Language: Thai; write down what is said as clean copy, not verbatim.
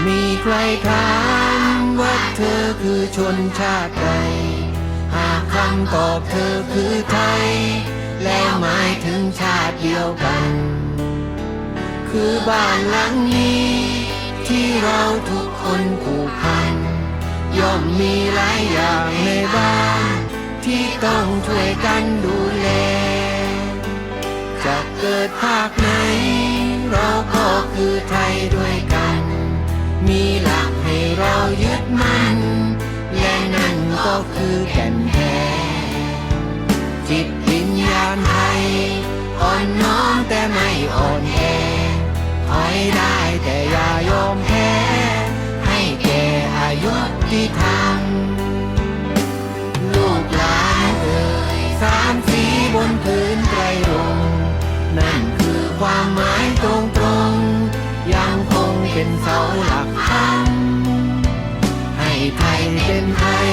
มีใครถามว่าเธอคือชนชาติใดหากคำตอบเธอคือไทยแล้วหมายถึงชาติเดียวกันคือบ้านหลังนี้ที่เราทุกคนผูกพันย่อมมีหลายอย่างในบ้านที่ต้องช่วยกันดูแลจะเกิดภาคไหนเราก็คือไทยด้วยกันมีหลักให้เรายึดมั่นและนั่นก็คือแก่นแท้จิตวิญญาณไทยอ่อนน้อมแต่ไม่อ่อนแอถอยได้แต่อย่ายอมแพ้ให้แก่อายุที่ทำลูกหลานเอ่ยสามสีบนพื้นไตรรงค์นั่นคือความหมายตรงๆยังคงเป็นเสาหลักธรรมให้ไทยเป็นไทย